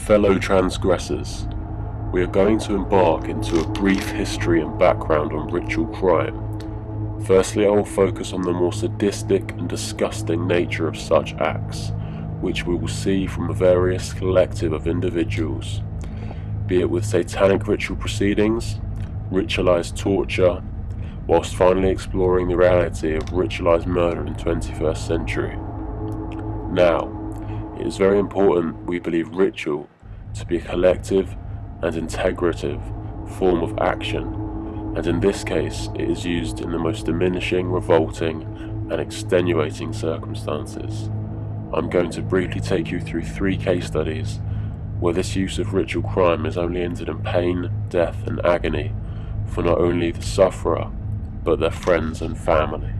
Fellow transgressors, we are going to embark into a brief history and background on ritual crime. Firstly, I will focus on the more sadistic and disgusting nature of such acts, which we will see from a various collective of individuals, be it with satanic ritual proceedings, ritualized torture, whilst finally exploring the reality of ritualized murder in the 21st century. Now, it is very important we believe ritual to be a collective and integrative form of action, and in this case it is used in the most diminishing, revolting and extenuating circumstances. I'm going to briefly take you through 3 case studies where this use of ritual crime has only ended in pain, death and agony for not only the sufferer but their friends and family.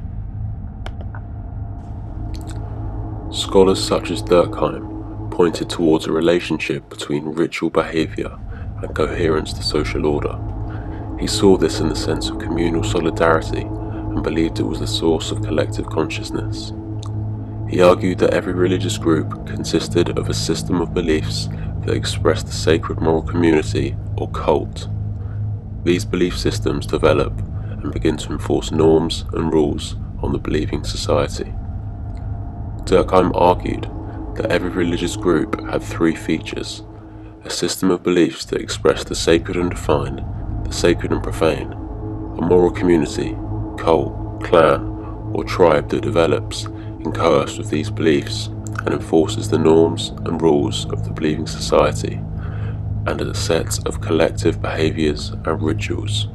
Scholars such as Durkheim pointed towards a relationship between ritual behaviour and coherence to social order. He saw this in the sense of communal solidarity and believed it was the source of collective consciousness. He argued that every religious group consisted of a system of beliefs that expressed the sacred moral community or cult. These belief systems develop and begin to enforce norms and rules on the believing society. Durkheim argued that every religious group had 3 features: a system of beliefs that expressed the sacred and divine, the sacred and profane, a moral community, cult, clan, or tribe that develops in coerce with these beliefs and enforces the norms and rules of the believing society, and a set of collective behaviours and rituals.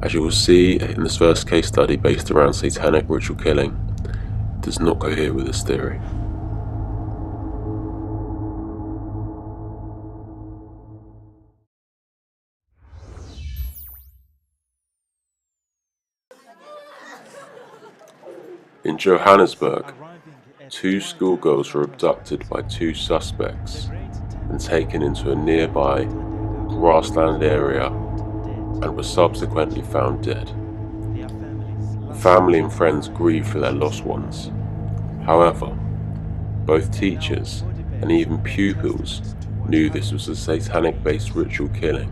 As you will see in this first case study based around satanic ritual killing, it does not cohere with this theory. In Johannesburg, 2 schoolgirls were abducted by 2 suspects and taken into a nearby grassland area and were subsequently found dead. Family and friends grieved for their lost ones. However, both teachers and even pupils knew this was a satanic-based ritual killing.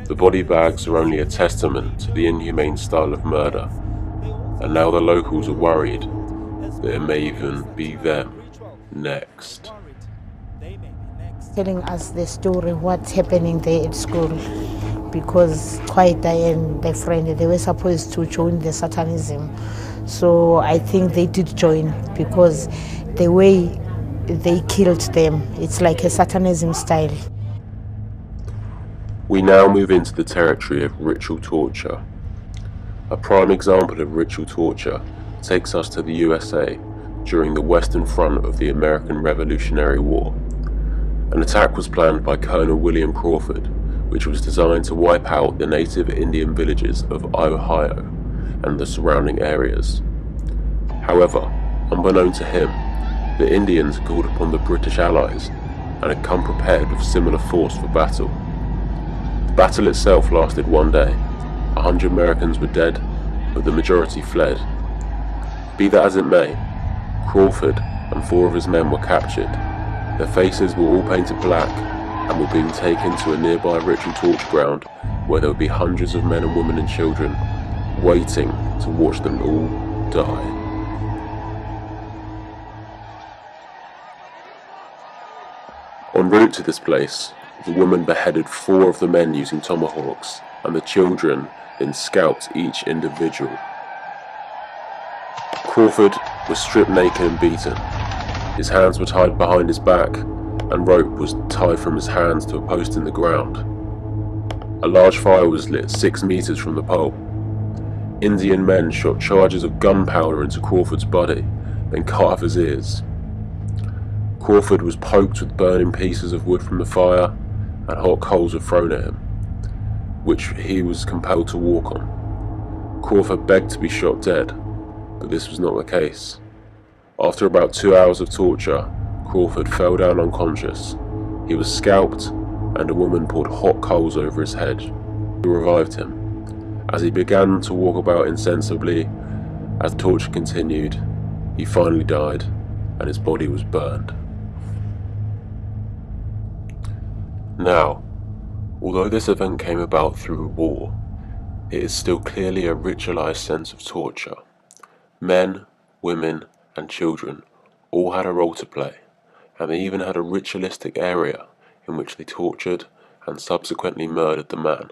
The body bags are only a testament to the inhumane style of murder, and now the locals are worried that it may even be them next. Telling us the story, what's happening there at school, because Kwaita and their friend, they were supposed to join the Satanism. So I think they did join because the way they killed them, it's like a Satanism style. We now move into the territory of ritual torture. A prime example of ritual torture takes us to the USA during the Western Front of the American Revolutionary War. An attack was planned by Colonel William Crawford, which was designed to wipe out the native Indian villages of Ohio and the surrounding areas. However, unbeknown to him, the Indians had called upon the British Allies and had come prepared with similar force for battle. The battle itself lasted 1 day. 100 Americans were dead, but the majority fled. Be that as it may, Crawford and 4 of his men were captured. Their faces were all painted black and were being taken to a nearby ritual torture ground where there would be hundreds of men and women and children waiting to watch them all die. En route to this place, the woman beheaded 4 of the men using tomahawks, and the children then scalped each individual. Crawford was stripped naked and beaten. His hands were tied behind his back, and rope was tied from his hands to a post in the ground. A large fire was lit 6 meters from the pole. Indian men shot charges of gunpowder into Crawford's body, then cut off his ears. Crawford was poked with burning pieces of wood from the fire, and hot coals were thrown at him, which he was compelled to walk on. Crawford begged to be shot dead, but this was not the case. After about 2 hours of torture, Crawford fell down unconscious. He was scalped, and a woman poured hot coals over his head. She revived him. As he began to walk about insensibly, as the torture continued, he finally died, and his body was burned. Now, although this event came about through war, it is still clearly a ritualized sense of torture. Men, women, and children all had a role to play, and they even had a ritualistic area in which they tortured and subsequently murdered the man.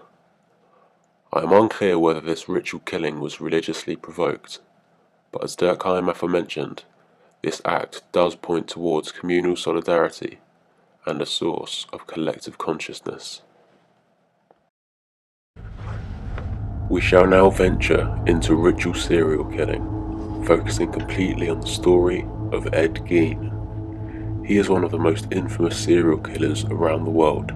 I am unclear whether this ritual killing was religiously provoked, but as Durkheim aforementioned, this act does point towards communal solidarity and a source of collective consciousness. We shall now venture into ritual serial killing, focusing completely on the story of Ed Gein. He is one of the most infamous serial killers around the world,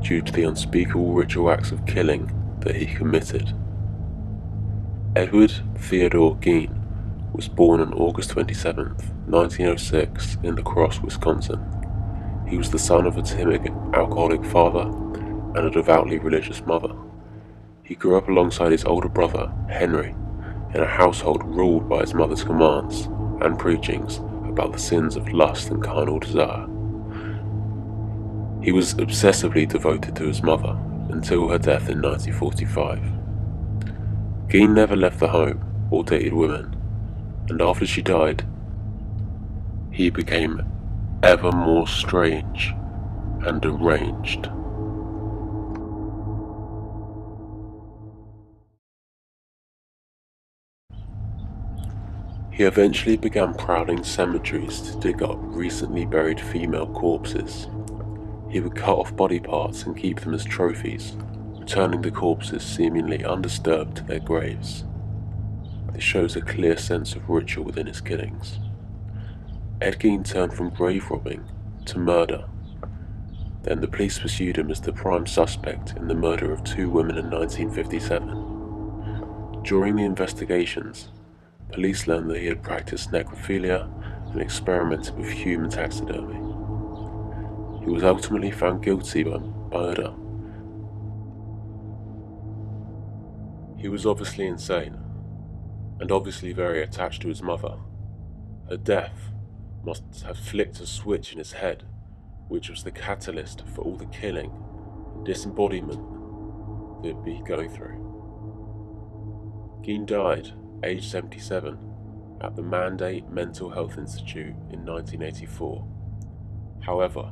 due to the unspeakable ritual acts of killing that he committed. Edward Theodore Gein was born on August 27, 1906 in La Crosse, Wisconsin. He was the son of a timid alcoholic father and a devoutly religious mother. He grew up alongside his older brother, Henry, in a household ruled by his mother's commands and preachings about the sins of lust and carnal desire. He was obsessively devoted to his mother until her death in 1945. Gein never left the home or dated women, and after she died, he became ever more strange and deranged. He eventually began prowling cemeteries to dig up recently buried female corpses. He would cut off body parts and keep them as trophies, returning the corpses seemingly undisturbed to their graves. This shows a clear sense of ritual within his killings. Ed Gein turned from grave robbing to murder. Then the police pursued him as the prime suspect in the murder of 2 women in 1957. During the investigations, police learned that he had practiced necrophilia and experimented with human taxidermy. He was ultimately found guilty by murder. He was obviously insane, and obviously very attached to his mother. Her death must have flicked a switch in his head, which was the catalyst for all the killing and disembodiment that he'd be going through. Gein died, aged 77, at the Mandate Mental Health Institute in 1984. However,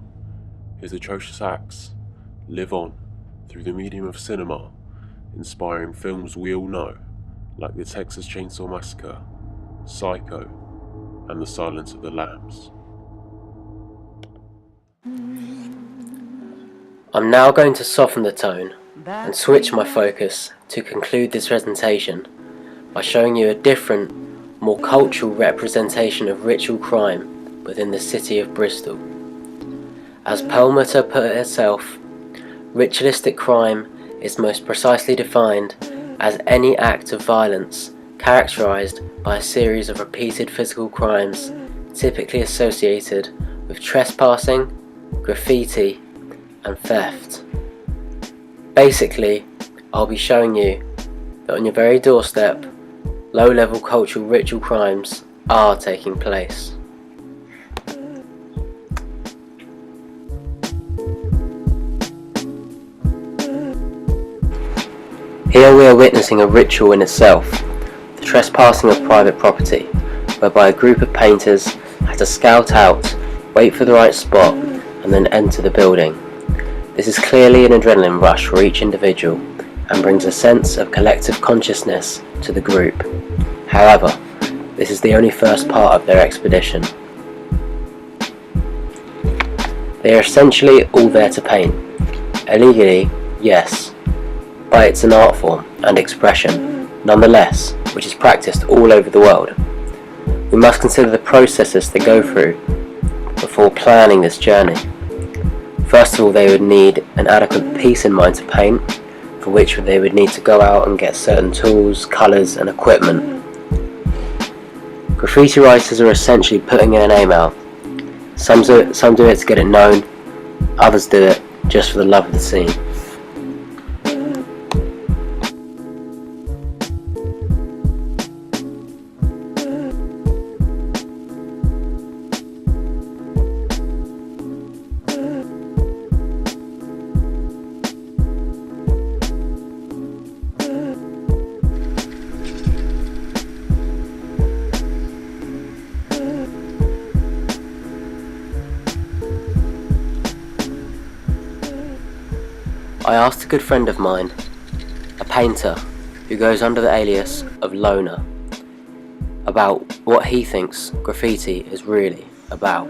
his atrocious acts live on through the medium of cinema, inspiring films we all know, like The Texas Chainsaw Massacre, Psycho, and The Silence of the Lambs. I'm now going to soften the tone and switch my focus to conclude this presentation by showing you a different, more cultural representation of ritual crime within the city of Bristol. As Perlmutter put it herself, ritualistic crime is most precisely defined as any act of violence characterized by a series of repeated physical crimes typically associated with trespassing, graffiti, and theft. Basically, I'll be showing you that on your very doorstep, low-level cultural ritual crimes are taking place. Here we are witnessing a ritual in itself, the trespassing of private property, whereby a group of painters had to scout out, wait for the right spot, and then enter the building. This is clearly an adrenaline rush for each individual and brings a sense of collective consciousness to the group. However, this is the only first part of their expedition. They are essentially all there to paint. Illegally, yes, but it's an art form and expression, nonetheless, which is practiced all over the world. We must consider the processes they go through before planning this journey. First of all, they would need an adequate piece in mind to paint, for which they would need to go out and get certain tools, colours and equipment. Graffiti writers are essentially putting their name out. Some do it to get it known, others do it just for the love of the scene. I asked a good friend of mine, a painter who goes under the alias of Loner, about what he thinks graffiti is really about.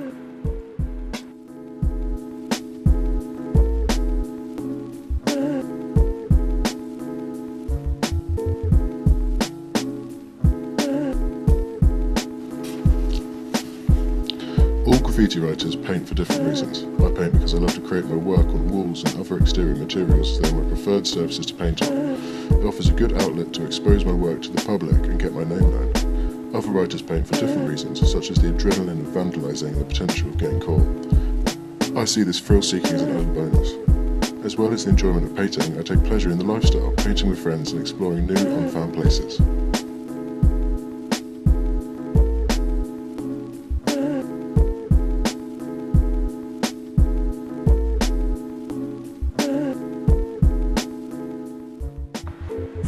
All graffiti writers paint for different reasons. I paint because I love to create my work on walls and other exterior materials. They are my preferred surfaces to paint on. It offers a good outlet to expose my work to the public and get my name known. Other writers paint for different reasons, such as the adrenaline of vandalising and the potential of getting caught. I see this thrill-seeking as an added bonus. As well as the enjoyment of painting, I take pleasure in the lifestyle, painting with friends and exploring new, unfound places.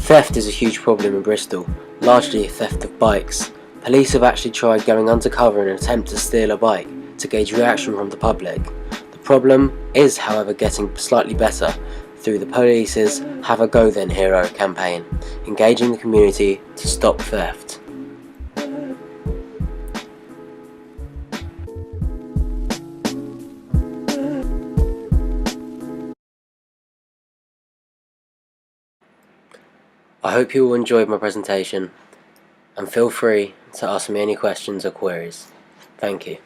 Theft is a huge problem in Bristol, largely theft of bikes. Police have actually tried going undercover in an attempt to steal a bike to gauge reaction from the public. The problem is, however, getting slightly better through the police's Have a Go Then Hero campaign, engaging the community to stop theft. I hope you all enjoyed my presentation, and feel free to ask me any questions or queries. Thank you.